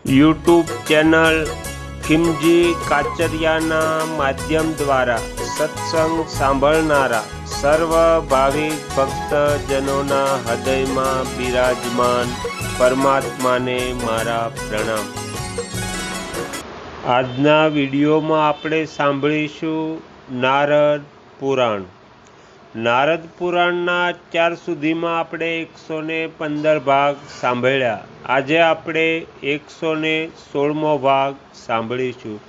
YouTube channel Khimji કાચરિયાના માધ્યમ દ્વારા સત્સંગ સાંભળનારા સર્વ ભાવિક ભક્તજનોના હૃદયમાં બિરાજમાન પરમાત્માને મારા પ્રણામ। આજના વિડીયોમાં આપણે સાંભળીશું નારદ પુરાણ। નારદ પુરાણના અત્યાર સુધીમાં આપણે 115 ભાગ સાંભળ્યા। આજે આપણે 116મો ભાગ સાંભળીશું।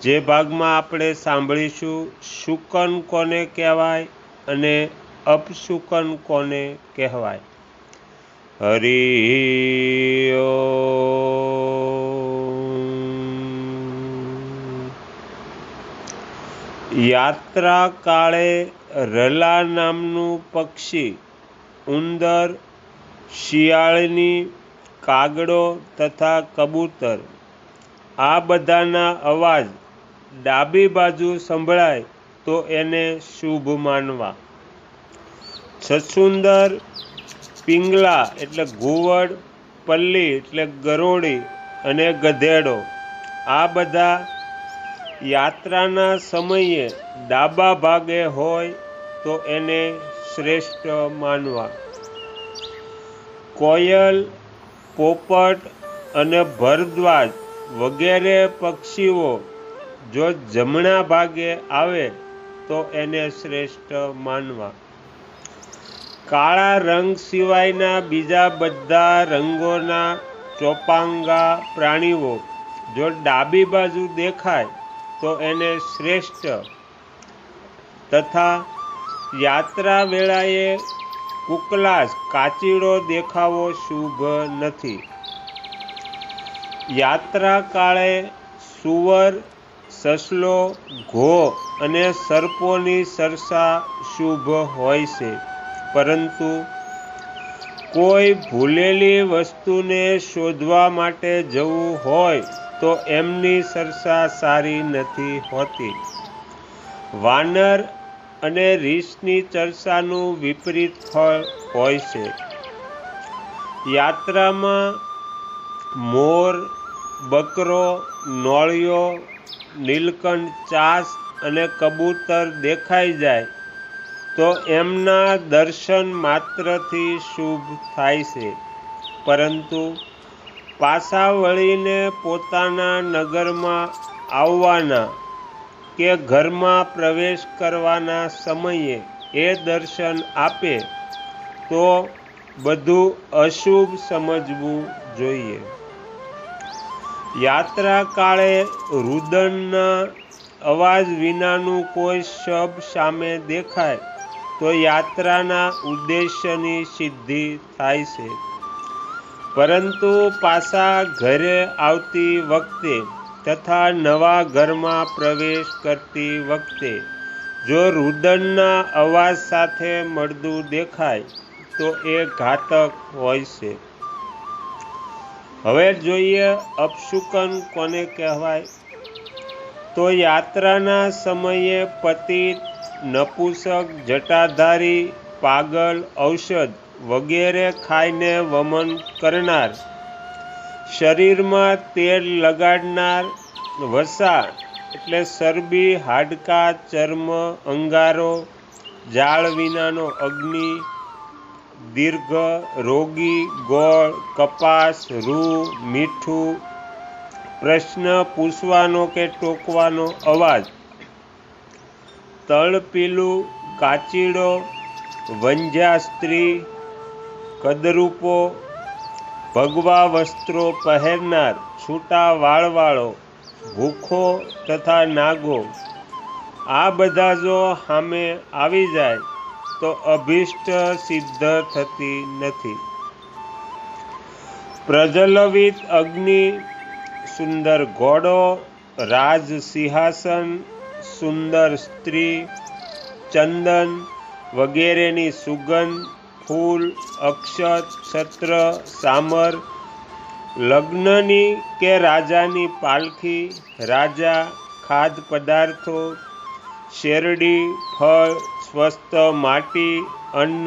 જે ભાગમાં આપણે સાંભળીશું શુકન કોને કહેવાય અને અપશુકન કોને કહેવાય। હરિ યાત્રા કાળે રલા નામનું પક્ષી, ઉંદર, શિયાળની, કાગડો તથા કબૂતર આ બધાના અવાજ ડાબી બાજુ સંભળાય તો એને શુભ માનવા। છછુંદર, પિંગલા એટલે ઘુવડ, પલ્લી એટલે ગરોળી અને ગધેડો આ બધા યાત્રાના સમયે ડાબા ભાગે હોય તો એને શ્રેષ્ઠ માનવા। કોયલ, પોપટ અને ભરદ્વાજ વગેરે પક્ષીઓ જો જમણા ભાગે આવે તો એને શ્રેષ્ઠ માનવા। કાળા રંગ સિવાયના બીજા બધા રંગોના ચોપાંગા પ્રાણીઓ જો ડાબી બાજુ દેખાય તો એને શ્રેષ્ઠ તથા યાત્રા વેળાએ કુકલાસ કાચીડો દેખાવો શુભ નથી। યાત્રા કાળે સુવર, સસલો, ઘો અને સર્પોની સરસા શુભ હોય છે, પરંતુ કોઈ ભૂલેલી વસ્તુને શોધવા માટે જવું હોય તો એમની સરસા સારી નથી હોતી। વાનર અને રીછની ચરસાનું વિપરીત ફળ હોય છે। યાત્રામાં મોર, બકરો, નોળિયો, નીલકંઠ ચાસ અને કબૂતર દેખાઈ જાય તો એમના દર્શન માત્રથી શુભ થાય છે, પરંતુ પાછા વળીને પોતાના નગરમાં આવવાના કે ઘરમાં પ્રવેશ કરવાના સમયે એ દર્શન આપે તો બધું અશુભ સમજવું જોઈએ। યાત્રા કાળે રુદનના અવાજ વિનાનું કોઈ શબ સામે દેખાય તો યાત્રાના ઉદ્દેશ્યની સિદ્ધિ થાય છે, પરંતુ પાછા ઘરે આવતી વખતે તથા નવા ઘરમાં પ્રવેશ કરતી વખતે જો રુદનના અવાજ સાથે મળતું દેખાય તો એ ઘાતક હોય છે। હવે જોઈએ અપશુકન કોને કહેવાય। તો યાત્રાના સમયે પતિત, નપુંસક, જટાધારી, પાગલ, ઔષધ વગેરે ખાઈને વમન કરનાર, શરીરમાં તેલ લગાડનાર, વસા એટલે ચરબી, હાડકાં, ચર્મ, અંગારો, જાળ વિનાનો અગ્નિ, દીર્ઘ, રોગી, ગોળ, કપાસ, રૂ, મીઠું, પ્રશ્ન પૂછવાનો કે ટોકવાનો અવાજ, તળપીલું, કાચીડો, વંધ્યા સ્ત્રી, કદરૂપો, ભગવા વસ્ત્રો પહેરનાર, છૂટા વાળવાળો, ભૂખો તથા નાગો આ બધા જો સામે આવી જાય તો અભિષ્ટ સિદ્ધ થતી નથી। પ્રજ્વલિત અગ્નિ, સુંદર ઘોડો, રાજ સિંહાસન, સુંદર સ્ત્રી, ચંદન વગેરેની સુગંધ, ફૂલ, અક્ષત, છત્ર, સામર, લગ્નની કે રાજાની પાલખી, રાજા, ખાદ્ય પદાર્થો, શેરડી, ફળ, સ્વસ્થ માટી, અન્ન,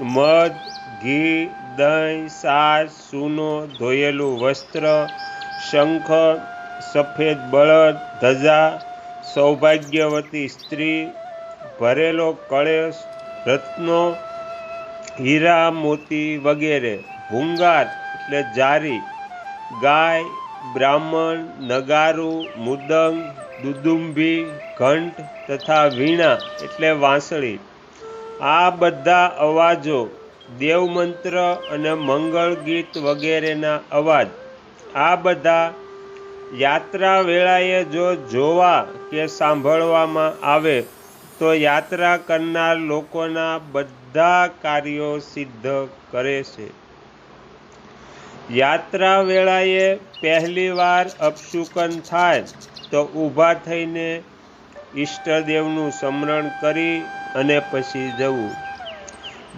મધ, ઘી, દહીં, છાશ, સૂનો, ધોયેલું વસ્ત્ર, શંખ, સફેદ બળદ, ધજા, સૌભાગ્યવતી સ્ત્રી, ભરેલો કળશ, રત્નો, હીરા મોતી વગેરે, ભૂંગાર એટલે જારી, ગાય, બ્રાહ્મણ, નગારું, મૃદંગ, દુદુંભી, ઘંટ તથા વીણા એટલે વાંસળી, આ બધા અવાજો, દેવમંત્ર અને મંગળ ગીત વગેરેના અવાજ, આ બધા યાત્રા વેળાએ જો જોવા કે સાંભળવામાં આવે તો યાત્રા કરનાર લોકોના બધા કાર્યો સિદ્ધ કરે છે. યાત્રા વેળાએ પહેલી વાર અપશુકન થાય તો ઊભા થઈને ઈષ્ટદેવનું સ્મરણ કરી અને પછી જવું.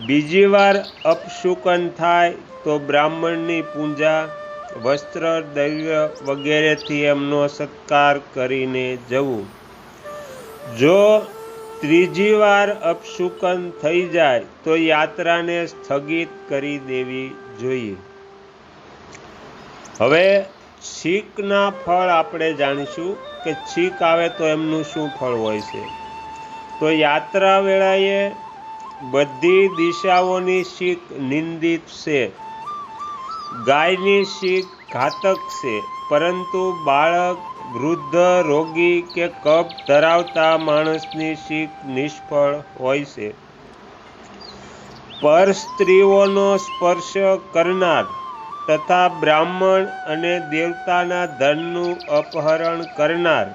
બીજી વાર અપશુકન થાય તો બ્રાહ્મણની પૂજા, વસ્ત્ર, દ્રવ્ય વગેરેથી એમનો સત્કાર કરીને જવું. જો ત્રીજી વાર અપશુકન થઈ જાય તો યાત્રાને સ્થગિત કરી દેવી જોઈએ. હવે છીકના ફળ આપણે જાણીશું કે છીક આવે તો એમનું શું ફળ હોય છે. તો યાત્રા વેળાએ બધી દિશાઓની શીક નિંદિત છે. ગાયની શીક ઘાતક છે, પરંતુ બાળક, વૃદ્ધ, રોગી કે કફ ધરાવતા માણસની શીક નિષ્ફળ હોય છે. પર સ્ત્રીઓનો સ્પર્શ કરનાર તથા બ્રાહ્મણ અને દેવતાના ધનનું અપહરણ કરનાર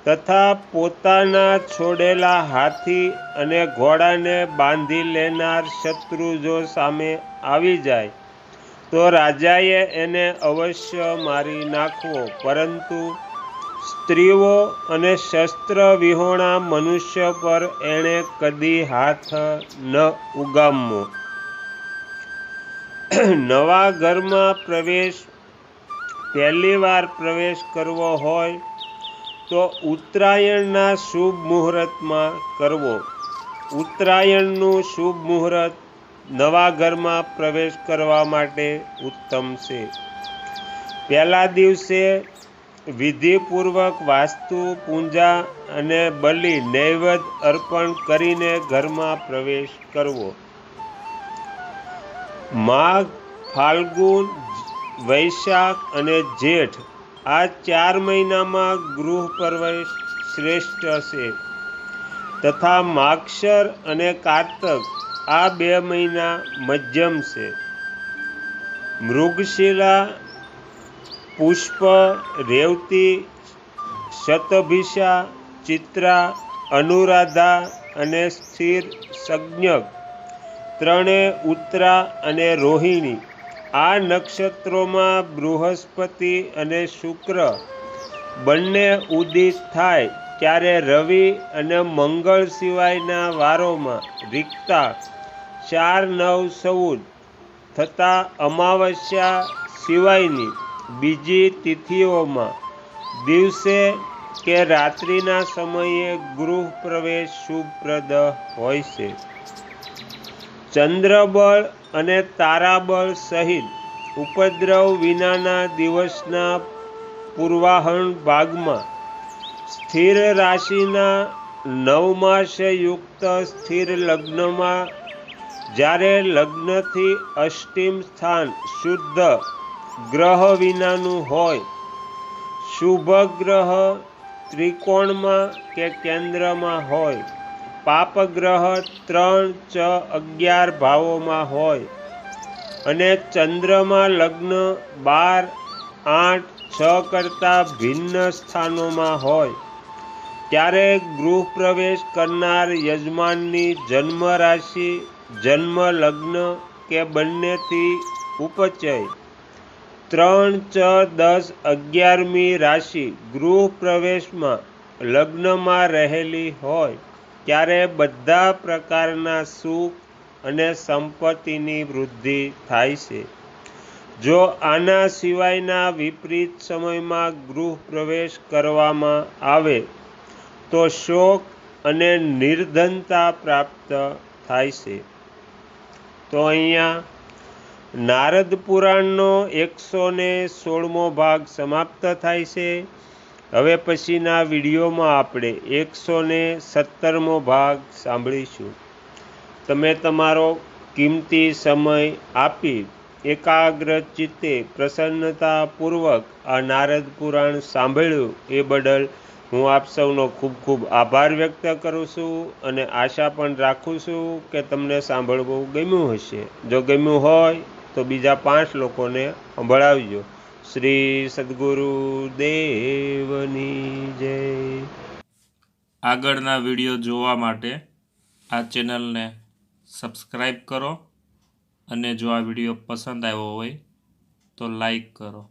તથા પોતાના છોડેલા હાથી અને ઘોડાને બાંધી લેનાર શત્રુ જો સામે આવી જાય તો રાજાએ એને અવશ્ય મારી નાખવો, પરંતુ સ્ત્રીઓ અને શસ્ત્ર વિહોણા મનુષ્ય પર એણે કદી હાથ ન ઉગામવો. નવા ઘરમાં પહેલી વાર પ્રવેશ કરવો હોય તો ઉત્તરાયણના શુભ મુહૂર્તમાં કરવો. ઉત્તરાયણનું શુભ મુહૂર્ત નવા ઘરમાં પ્રવેશ કરવા માટે ઉત્તમ છે. પહેલા દિવસે વિધિપૂર્વક વાસ્તુ પૂજા અને બલિ નૈવેદ્ય અર્પણ કરીને ઘરમાં પ્રવેશ કરવો. માઘ, ફાલ્ગુન, વૈશાખ અને જેઠ આ 4 મહિનામાં ગૃહ પ્રવેશ શ્રેષ્ઠ છે, તથા માગશર અને કારતક આ 2 મહિના મધ્યમ છે. મૃગશિરા, પુષ્પ, રેવતી, શતભિષા, ચિત્રા, અનુરાધા અને સ્થિર સંજ્ઞક ત્રણે ઉત્તરા અને રોહિણી આ નક્ષત્રોમાં બૃહસ્પતિ અને શુક્ર બંને ઉદિત થાય ત્યારે રવિ અને મંગળ સિવાયના વારોમાં રિક્તા 4, 9, 14 થતા અમાવસ્યા સિવાયની બીજી તિથિઓમાં દિવસે કે રાત્રિના સમયે ગૃહ પ્રવેશ શુભપ્રદ હોય છે. ચંદ્રબળ અને તારાબળ સહિત ઉપદ્રવ વિનાના દિવસના પૂર્વાહણ ભાગમાં સ્થિર રાશિના નવમાસયુક્ત સ્થિર લગ્નમાં જ્યારે લગ્નથી અષ્ટિમ સ્થાન શુદ્ધ ગ્રહ વિનાનું હોય, શુભ ગ્રહ ત્રિકોણમાં કે કેન્દ્રમાં હોય, પાપ ગ્રહ 3, 11 ભાવોમાં હોય અને ચંદ્રમાં લગ્ન 12, 8, 6 કરતાં ભિન્ન સ્થાનોમાં હોય ત્યારે ગૃહ પ્રવેશ કરનાર યજમાનની જન્મ રાશિ, જન્મ લગ્ન કે બંનેથી ઉપચય 3, 10, 11મી રાશિ ગૃહ પ્રવેશમાં લગ્નમાં રહેલી હોય ત્યારે બધા પ્રકારના સુખ અને સંપત્તિની વૃદ્ધિ થાય છે. જો આના સિવાયના વિપરીત સમયમાં ગૃહ પ્રવેશ કરવામાં આવે તો શોક અને નિર્ધનતા પ્રાપ્ત થાય છે. તો અહીંયા નારદ પુરાણનો 116મો ભાગ સમાપ્ત થાય છે. હવે પછીના વિડીયોમાં આપણે 117મો ભાગ સાંભળીશું. તમે તમારો કિંમતી સમય આપી એકાગ્ર ચિત્તે પ્રસન્નતાપૂર્વક આ નારદ પુરાણ સાંભળ્યું એ બદલ હું આપ સૌનો ખૂબ ખૂબ આભાર વ્યક્ત કરું છું અને આશા પણ રાખું છું કે તમને સાંભળવું ગમ્યું હશે. જો ગમ્યું હોય તો બીજા 5 લોકોને સંભળાવજો. શ્રી સદ્ગુરુ દેવની જય. આગળના વિડીયો જોવા માટે આ ચેનલને સબસ્ક્રાઈબ કરો અને જો આ વિડીયો પસંદ આવ્યો હોય તો લાઈક કરો.